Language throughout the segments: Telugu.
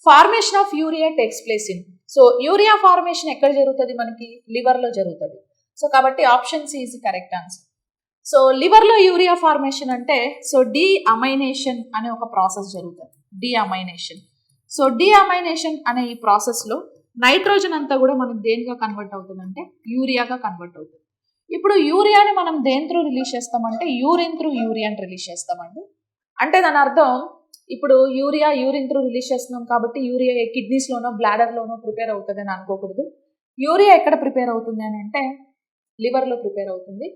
Formation of urea takes place in. So urea formation ఎక్కడ జరుగుతుంది? మనకి లివర్లో జరుగుతుంది. సో కాబట్టి option C is correct answer. So లివర్లో యూరియా ఫార్మేషన్ అంటే సో డీఅమైనేషన్ అనే ఒక ప్రాసెస్ జరుగుతుంది. డీఅమైనేషన్. సో డీఅమైనేషన్ అనే ఈ ప్రాసెస్లో నైట్రోజన్ అంతా కూడా మనకి దేనిగా కన్వర్ట్ అవుతుందంటే యూరియాగా కన్వర్ట్ అవుతుంది. ఇప్పుడు యూరియాని మనం దేని త్రూ రిలీజ్ చేస్తామంటే యూరిన్ త్రూ యూరియాని రిలీజ్ చేస్తామండి. అంటే దాని అర్థం ఇప్పుడు యూరిన్ త్రూ రిలీజ్ చేస్తున్నాం కాబట్టి యూరియా కిడ్నీస్లోనో బ్లాడర్లోనో ప్రిపేర్ అవుతుంది అని అనుకోకూడదు. యూరియా ఎక్కడ ప్రిపేర్ అవుతుంది అని అంటే లివర్లో ప్రిపేర్ అవుతుంది.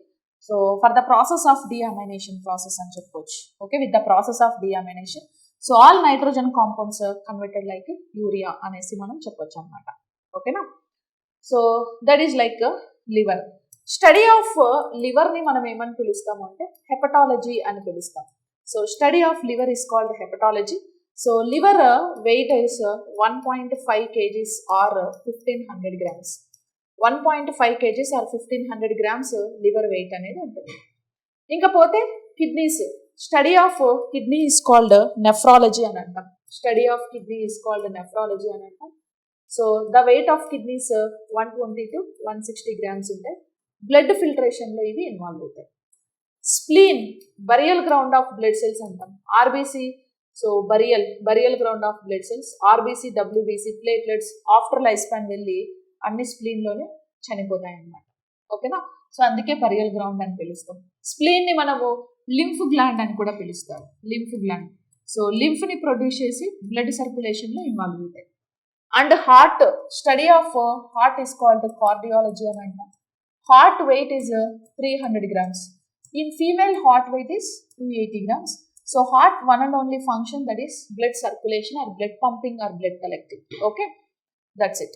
So for the process of deamination process అని చెప్పొచ్చు. Okay, with the process of deamination so all nitrogen compounds converted like urea అనేసి మనం చెప్పొచ్చు అనమాట. ఓకేనా? So that is like liver. Study of లివర్ని మనం ఏమని పిలుస్తాము అంటే హెపటాలజీ అని పిలుస్తాం. So study of liver is called hepatology. So liver weight is 1.5 kgs or 1500 grams. 1.5 kgs or 1500 grams liver weight అనేది ఉంటుంది. ఇంకపోతే kidneys, study of kidney is called nephrology అని అంటాం. Study of kidney is called nephrology అని అంటాం. So the weight of kidneys 120 to 160 grams ఉంటాయి. బ్లడ్ ఫిల్టరేషన్లో ఇవి ఇన్వాల్వ్ అవుతాయి. Spleen burial ground of blood cells అంటాం. RBC so burial ground of blood cells. RBC, WBC, platelets after life span వెళ్ళి అన్ని స్ప్లీన్లోనే చనిపోతాయి అన్నమాట. ఓకేనా? సో అందుకే బరియల్ గ్రౌండ్ అని పిలుస్తాం. స్ప్లీన్ని మనము లింఫ్ గ్లాండ్ అని కూడా పిలుస్తారు. లింఫ్ గ్లాండ్ సో లింఫ్ని ప్రొడ్యూస్ చేసి బ్లడ్ సర్క్యులేషన్లో ఇన్వాల్వ్ అవుతాయి. And heart, study of heart is called cardiology అని అంటాం. Heart weight is 300 grams. In female, heart weight is 280 grams. So heart one and only function, that is blood circulation or blood pumping or blood collecting. Okay, that's it.